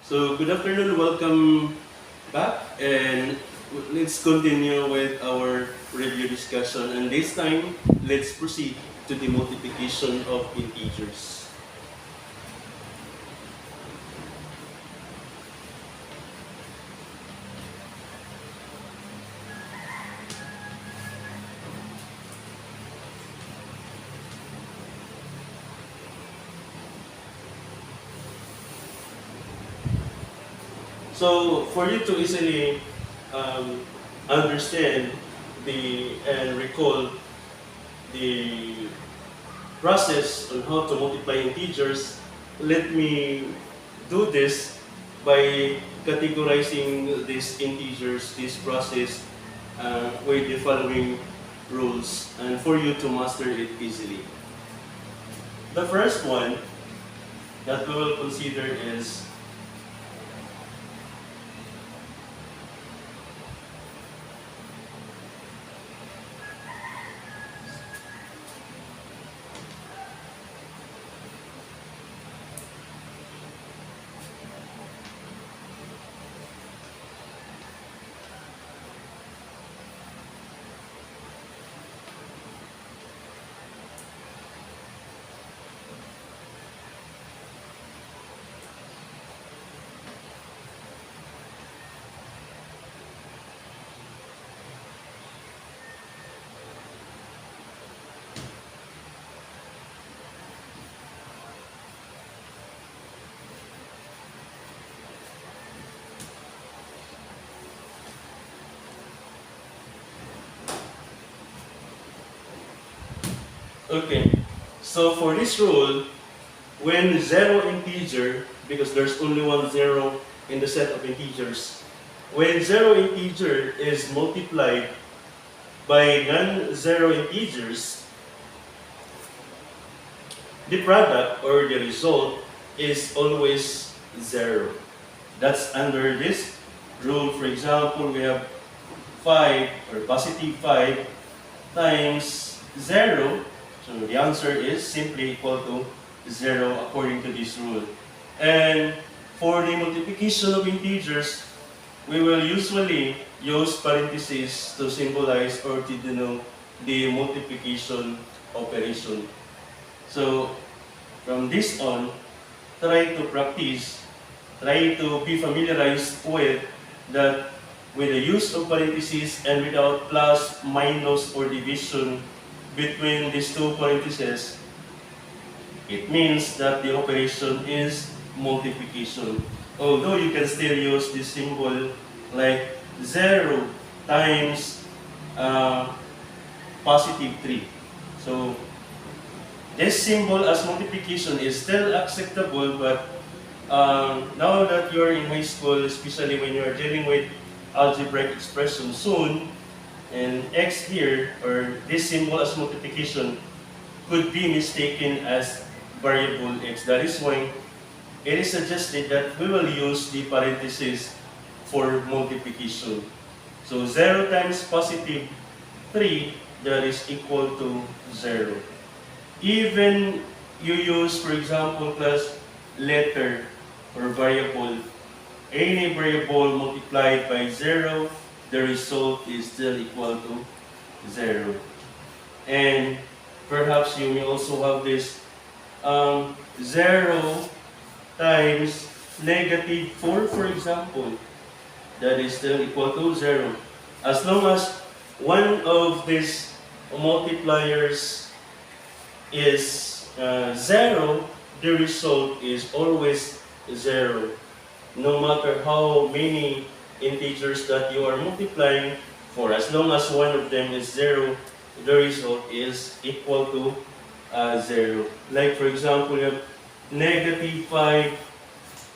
So good afternoon, welcome back, and let's continue with our review discussion. And this time, let's proceed to the multiplication of integers. So for you to easily um, understand and recall the process on how to multiply integers, let me do this by categorizing these integers, this process, with the following rules, and for you to master it easily. The first one that we will consider is okay. So for this rule, when zero integer, because there's only one zero in the set of integers, when zero integer is multiplied by non-zero integers, the product or the result is always zero. That's under this rule. For example, we have 5 or positive 5 times 0. So the answer is simply equal to 0 according to this rule. And for the multiplication of integers, we will usually use parentheses to symbolize or to denote the multiplication operation. So from this on, try to practice, try to be familiarized with that, with the use of parentheses and without plus, minus, or division between these two parentheses. It means that the operation is multiplication. Although you can still use this symbol like 0 times positive 3. So this symbol as multiplication is still acceptable, but now that you're in high school, especially when you're dealing with algebraic expression soon, and x here, or this symbol as multiplication, could be mistaken as variable x. That is why it is suggested that we will use the parentheses for multiplication. So 0 times positive 3, that is equal to 0. Even you use, for example, class, letter or variable, any variable multiplied by 0, the result is still equal to 0. And perhaps you may also have this 0 times negative 4, for example, that is still equal to 0. As long as one of these multipliers is 0, the result is always 0. No matter how many integers that you are multiplying for, as long as one of them is 0, the result is equal to 0. Like for example, you have negative 5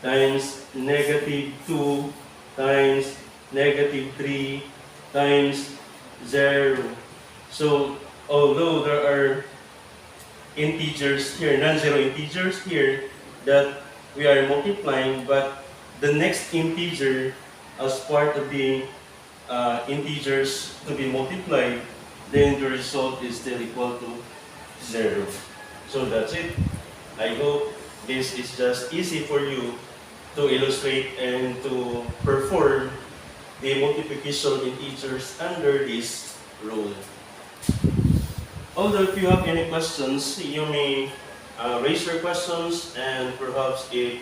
times negative 2 times negative 3 times 0. So although there are integers here, non-zero integers here that we are multiplying, but the next integer as part of the integers to be multiplied, then the result is still equal to 0. So that's it. I hope this is just easy for you to illustrate and to perform the multiplication integers under this rule. Although if you have any questions, you may raise your questions, and perhaps if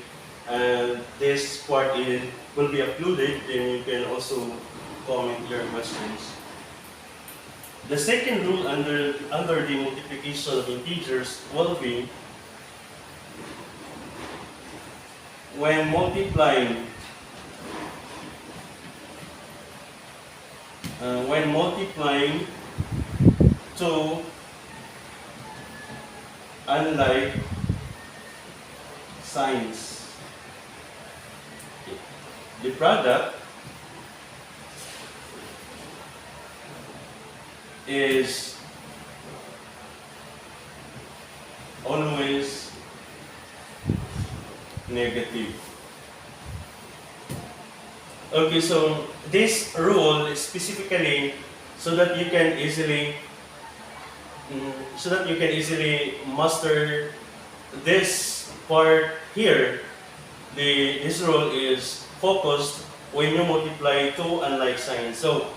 this part will be uploaded, then you can also comment your questions. The second rule under the multiplication of integers will be when multiplying two unlike signs, the product is always negative. Okay, so this rule is specifically so that you can easily master this part here. This rule is focused when you multiply two unlike signs. So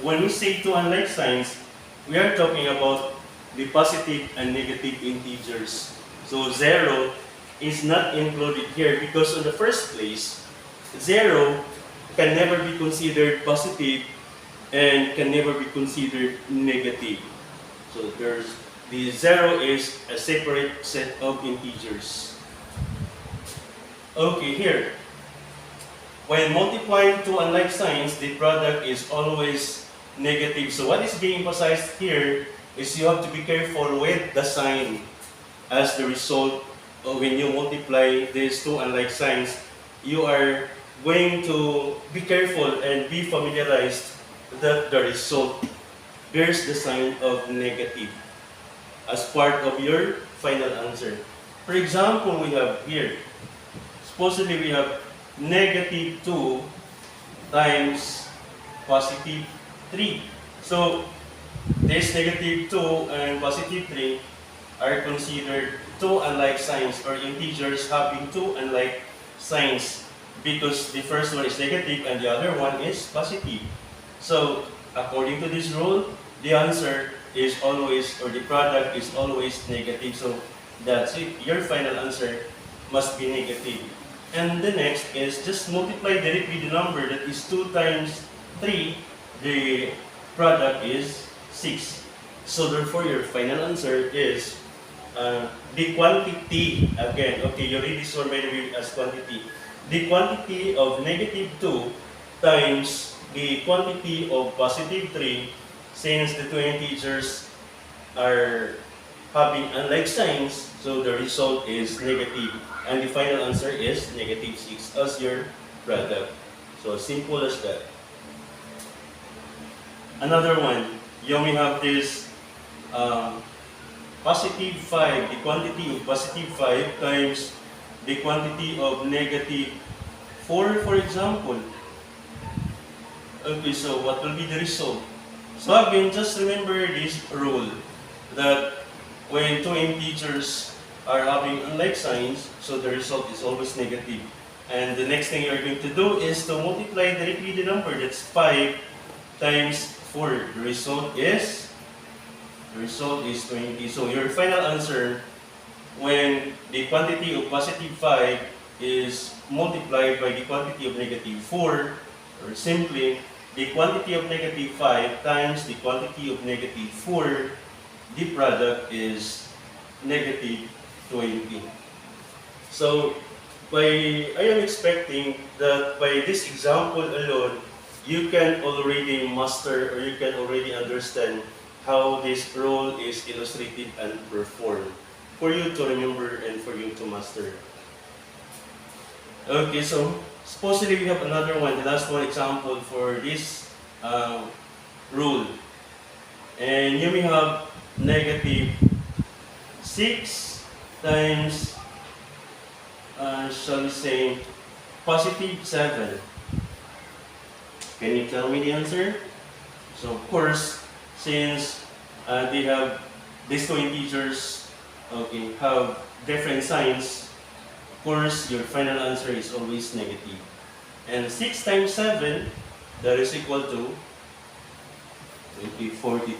when we say two unlike signs, we are talking about the positive and negative integers. So 0 is not included here because in the first place, 0 can never be considered positive and can never be considered negative. So the 0 is a separate set of integers. Okay, here, when multiplying two unlike signs, the product is always negative. So what is being emphasized here is you have to be careful with the sign as the result of when you multiply these two unlike signs. You are going to be careful and be familiarized that the result bears the sign of negative as part of your final answer. For example, we have here, supposedly we have negative 2 times positive 3. So, this negative 2 and positive 3 are considered two unlike signs or integers having two unlike signs because the first one is negative and the other one is positive. So, according to this rule, the answer is always, or the product is always negative. So, that's it. Your final answer must be negative. And the next is just multiply directly the number that is 2 times 3. The product is 6. So, therefore, your final answer is the quantity, again, okay, you read this one by the way as quantity. The quantity of negative 2 times the quantity of positive 3, since the two integers are having unlike signs, so the result is negative. And the final answer is negative 6 as your product. So simple as that. Another one, you may have this positive 5, the quantity of positive 5 times the quantity of negative 4, for example. Okay, so what will be the result? So again, just remember this rule that when two integers are having unlike signs, so the result is always negative. And the next thing you're going to do is to multiply directly the number. That's 5 times 4. The result is 20. So your final answer, when the quantity of positive 5 is multiplied by the quantity of negative 4, or simply the quantity of negative 5 times the quantity of negative 4, the product is negative 20. So, I am expecting that by this example alone, you can already master or you can already understand how this rule is illustrated and performed for you to remember and for you to master. Okay, so supposedly we have another one, the last one example for this rule. And you may have negative 6 times, shall we say, positive 7. Can you tell me the answer? So of course, since they have these two integers, okay, have different signs, course, your final answer is always negative. And 6 times 7, that is equal to 42.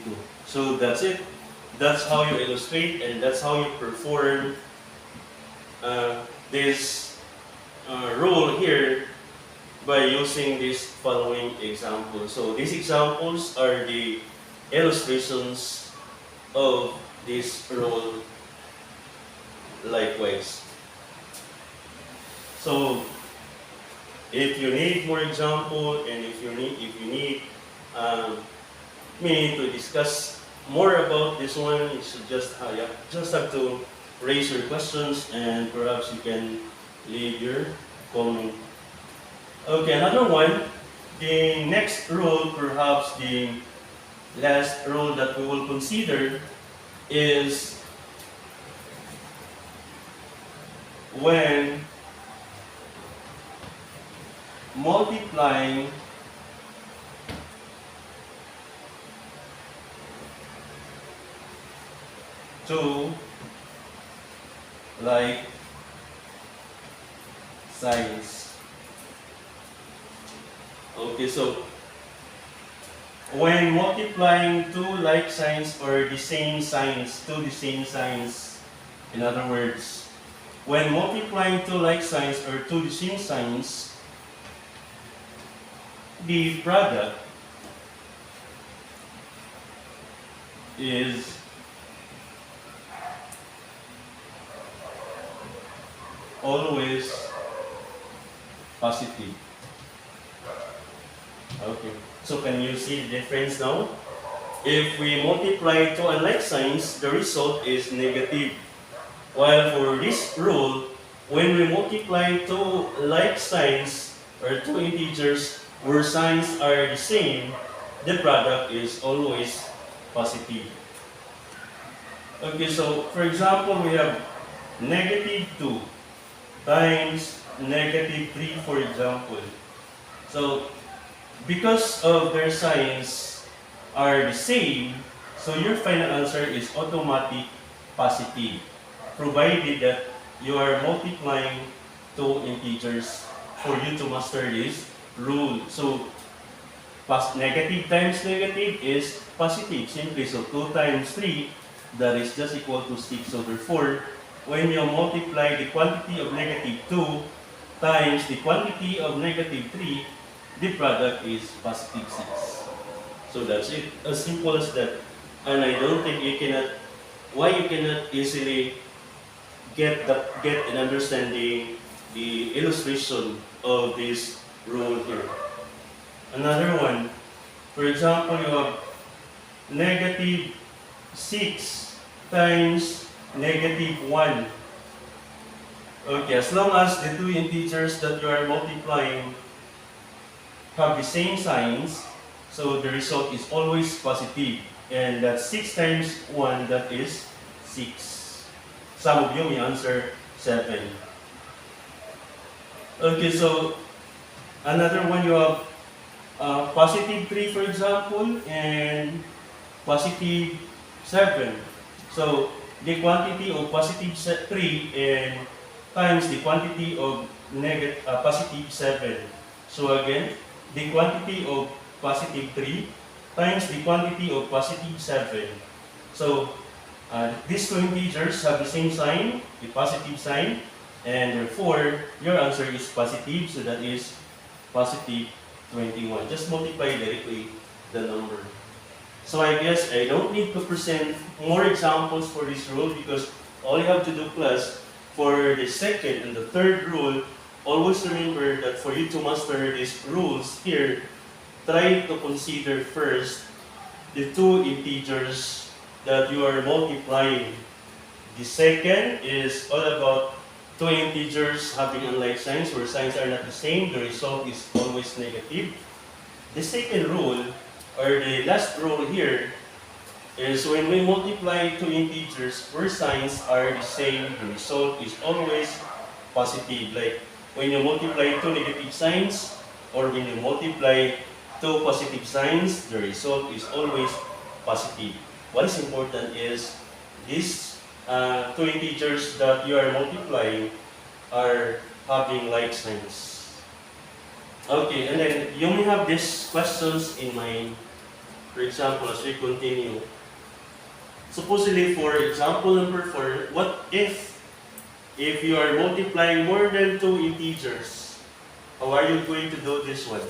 So that's it. That's how you illustrate and that's how you perform this rule here by using this following example. So these examples are the illustrations of this rule likewise. So if you need more example and if you need me to discuss more about this one, you should just have to raise your questions and perhaps you can leave your comment. Okay, another one. The next rule, perhaps the last rule that we will consider is when multiplying two like signs. Okay, so when multiplying two like signs or the same signs, in other words, when multiplying two like signs or two the same signs, the product is always positive. Okay, so can you see the difference now? If we multiply two unlike signs, the result is negative. While for this rule, when we multiply two like signs or two integers where signs are the same, the product is always positive. Okay, so for example, we have negative 2 times negative 3, for example. So because of their signs are the same, so your final answer is automatic positive, provided that you are multiplying two integers for you to master this rule. So negative times negative is positive, simply. So 2 times 3, that is just equal to 6. So therefore, when you multiply the quantity of negative 2 times the quantity of negative 3, the product is positive 6. So that's it. As simple as that. And I don't think you cannot easily get an understanding the illustration of this rule here. Another one, for example, you have negative 6 times negative 1. Okay, as long as the two integers that you are multiplying have the same signs, so the result is always positive. And that's 6 times 1, that is 6. Some of you may answer 7. Okay, so another one, you have positive 3, for example, and positive 7. So the quantity of positive 3 and times the quantity of positive 7. So again, the quantity of positive 3 times the quantity of positive 7. So these two integers have the same sign, the positive sign, and therefore your answer is positive, so that is positive 21. Just multiply directly the number. So I guess I don't need to present more examples for this rule because all you have to do plus for the second and the third rule, always remember that for you to master these rules here, try to consider first the two integers that you are multiplying. The second is all about two integers having unlike signs, where signs are not the same, the result is always negative. The second rule, or the last rule here, is when we multiply two integers where signs are the same, the result is always positive. Like when you multiply two negative signs or when you multiply two positive signs, the result is always positive. What is important is these two integers that you are multiplying are having like signs. Okay, and then you may have these questions in mind. For example, as we continue, supposedly for example number 4, what if you are multiplying more than two integers? How are you going to do this one?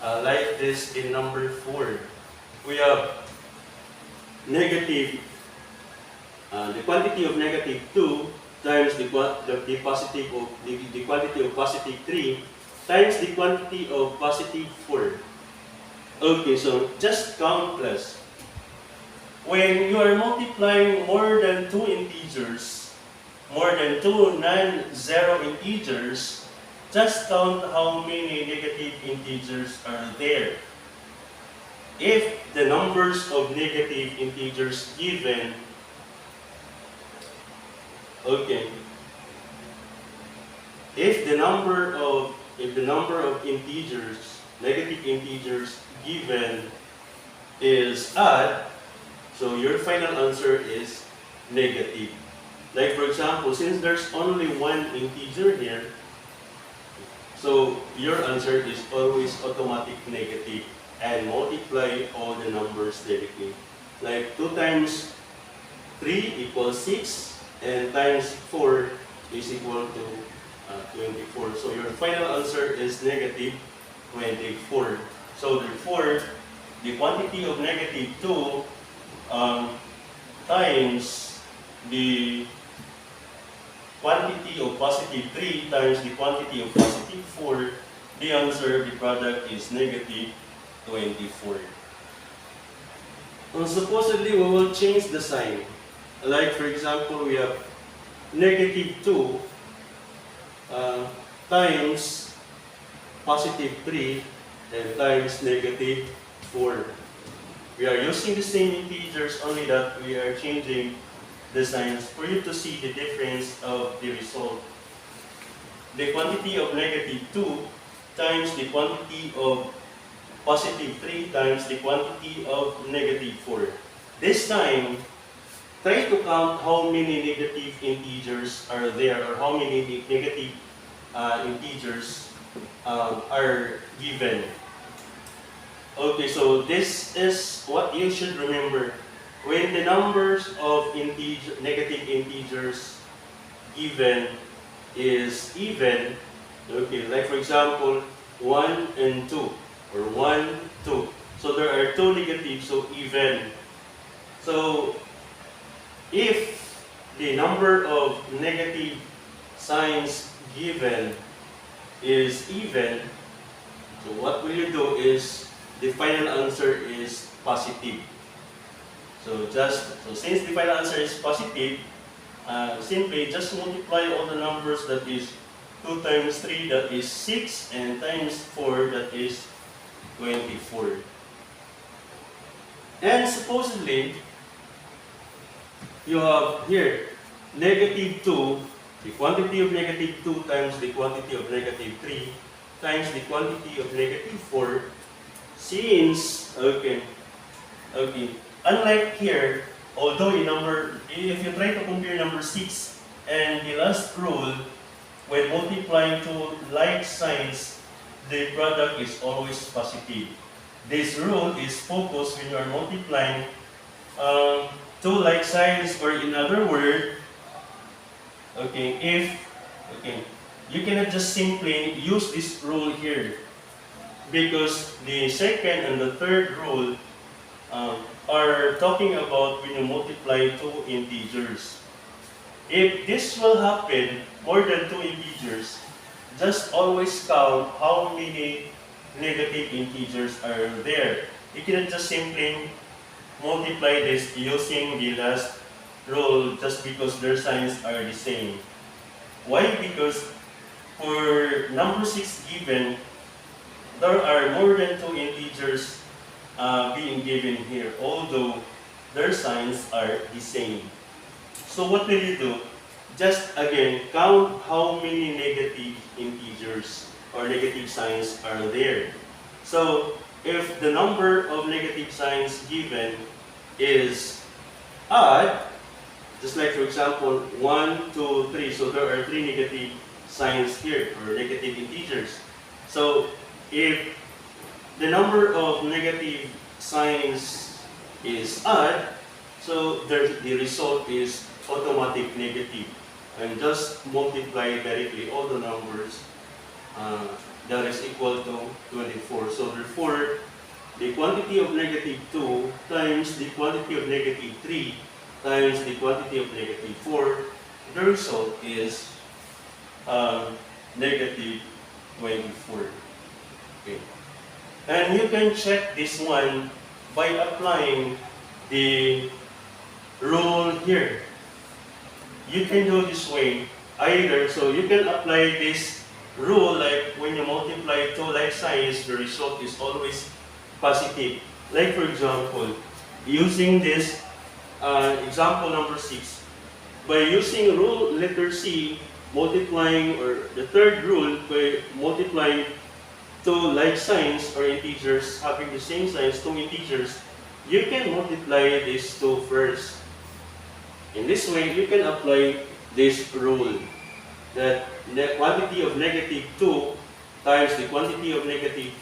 Like this in number 4, we have negative, the quantity of negative 2 times the quantity of positive 3 times the quantity of positive 4. Okay, so just count plus. When you are multiplying more than two integers, more than two non-zero integers, just count how many negative integers are there. If the numbers of negative integers given, okay, if the number of integers, negative integers given is odd, so your final answer is negative. Like for example, since there's only one integer here, so your answer is always automatic negative and multiply all the numbers directly. Like 2 times 3 equals 6 and times 4 is equal to 24. So your final answer is negative 24. So therefore, the quantity of negative 2 times the quantity of positive 3 times the quantity of positive 4, the answer, the product is negative 24. And supposedly, we will change the sign. Like for example, we have negative 2 times positive 3 and times negative 4. We are using the same integers, only that we are changing the signs for you to see the difference of the result. The quantity of negative 2 times the quantity of positive 3 times the quantity of negative 4. This time, try to count how many negative integers are there, or how many negative integers are given. Okay, so this is what you should remember. When the numbers of negative integers given is even, okay, like for example, 1 and 2, or 1, 2. So there are two negatives, so even. So if the number of negative signs given is even, so what will you do is, the final answer is positive. So since the final answer is positive, simply just multiply all the numbers, that is 2 times 3, that is 6, and times 4, that is 24. And supposedly, you have here negative 2, the quantity of negative 2 times the quantity of negative 3 times the quantity of negative 4. Since, okay, unlike here, although if you try to compare number 6 and the last rule, when multiplying two like signs, the product is always positive. This rule is focused when you are multiplying two like signs, or in other words, you cannot just simply use this rule here, because the second and the third rule are talking about when you multiply two integers. If this will happen, more than two integers, just always count how many negative integers are there. You cannot just simply multiply this using the last rule just because their signs are the same. Why? Because for number 6 given, there are more than two integers being given here, although their signs are the same. So what will you do? Just again, count how many negative integers or negative signs are there. So if the number of negative signs given is add, just like for example, 1, 2, 3. So there are 3 negative signs here, or negative integers. So if the number of negative signs is odd, so the result is automatic negative. And just multiply directly all the numbers that is equal to 24. So therefore, the quantity of negative 2 times the quantity of negative 3 times the quantity of negative 4, the result is negative 24. Okay. And you can check this one by applying the rule here. You can do this way either, so you can apply this rule like when you multiply two like signs, the result is always positive. Like for example, using this example number 6, by using rule letter C, multiplying, or the third rule, by multiplying two like signs or integers having the same signs, two integers, you can multiply these two first. In this way, you can apply this rule that the quantity of negative 2 times the quantity of negative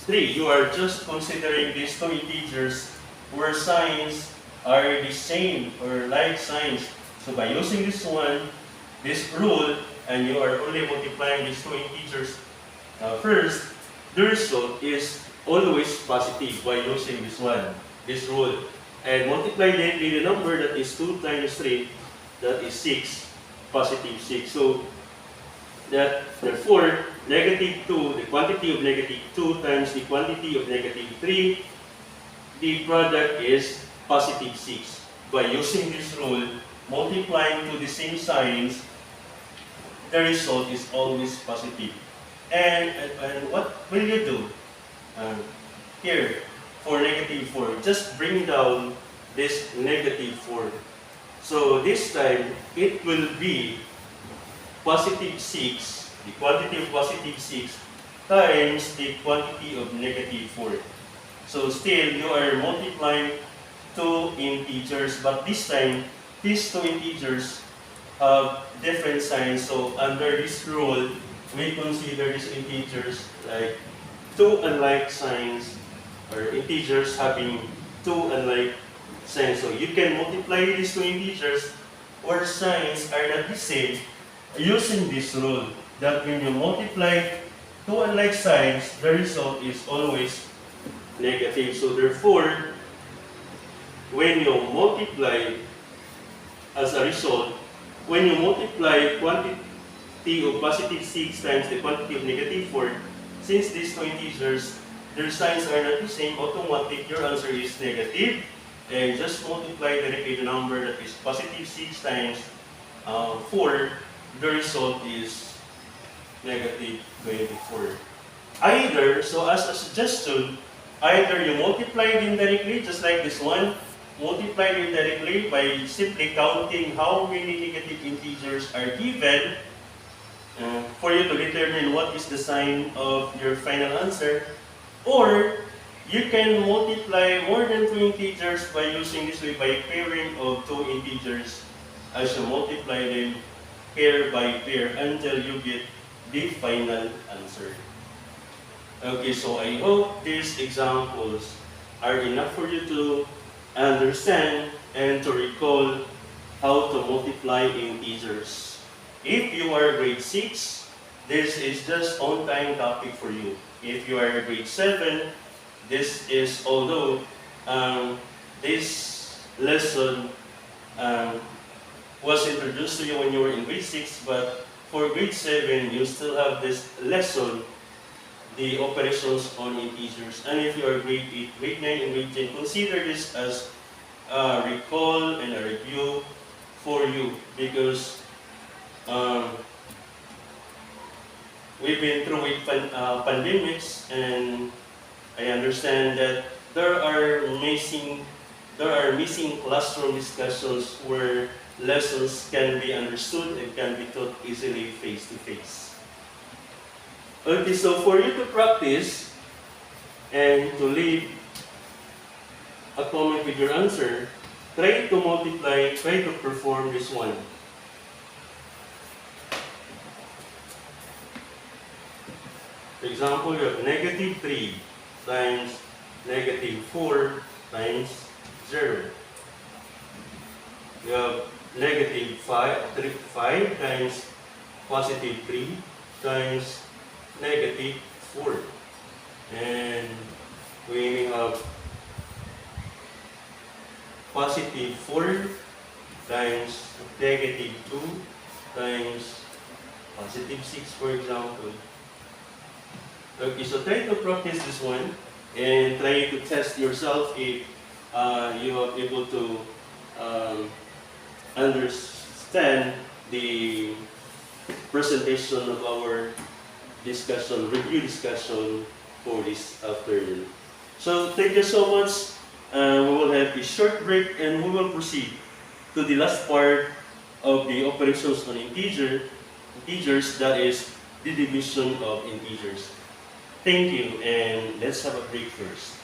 3. You are just considering these two integers where signs are the same or like signs. So by using this one, this rule, and you are only multiplying these two integers first, the result is always positive by using this one, this rule. And multiply directly the number, that is 2 times 3, that is 6, positive 6. So that therefore, negative 2, the quantity of negative 2 times the quantity of negative 3, the product is positive 6. By using this rule, multiplying to the same signs, the result is always positive. And what will you do? Here, for negative 4, just bring down this negative 4. So this time, it will be positive 6, the quantity of positive 6, times the quantity of negative 4. So still, you are multiplying two integers, but this time, these two integers have different signs. So under this rule, we consider these integers like two unlike signs, or integers having two unlike signs. So you can multiply these two integers where signs are not the same using this rule, that when you multiply two unlike signs, the result is always negative. So therefore, when you multiply, as a result, when you multiply quantity of positive 6 times the quantity of negative 4, since these two integers, their signs are not the same, automatic, your answer is negative. And just multiply directly the number, that is positive 6 times 4, the result is negative 24. Either, so as a suggestion, either you multiply it indirectly, just like this one, multiply it indirectly by simply counting how many negative integers are given for you to determine what is the sign of your final answer. Or you can multiply more than two integers by using this way, by pairing of two integers, as you multiply them pair by pair until you get the final answer. Okay, so I hope these examples are enough for you to understand and to recall how to multiply integers. If you are grade 6, this is just on-time topic for you. If you are grade 7, this is, although this lesson was introduced to you when you were in grade 6, but for grade 7, you still have this lesson, the operations on integers. And if you are grade 8, grade 9, and grade 10, consider this as a recall and a review for you, because we've been through with pandemics, and I understand that there are missing classroom discussions where lessons can be understood and can be taught easily face to face. Okay, so for you to practice and to leave a comment with your answer, try to multiply, try to perform this one. For example, you have negative 3 times negative 4 times 0. You have negative 5 times positive 3 times negative 4. And we have positive 4 times negative 2 times positive 6, for example. Okay, so try to practice this one and try to test yourself if you are able to understand the presentation of our review discussion for this afternoon. So thank you so much. We will have a short break and we will proceed to the last part of the operations on integers, that is the division of integers. Thank you, and let's have a break first.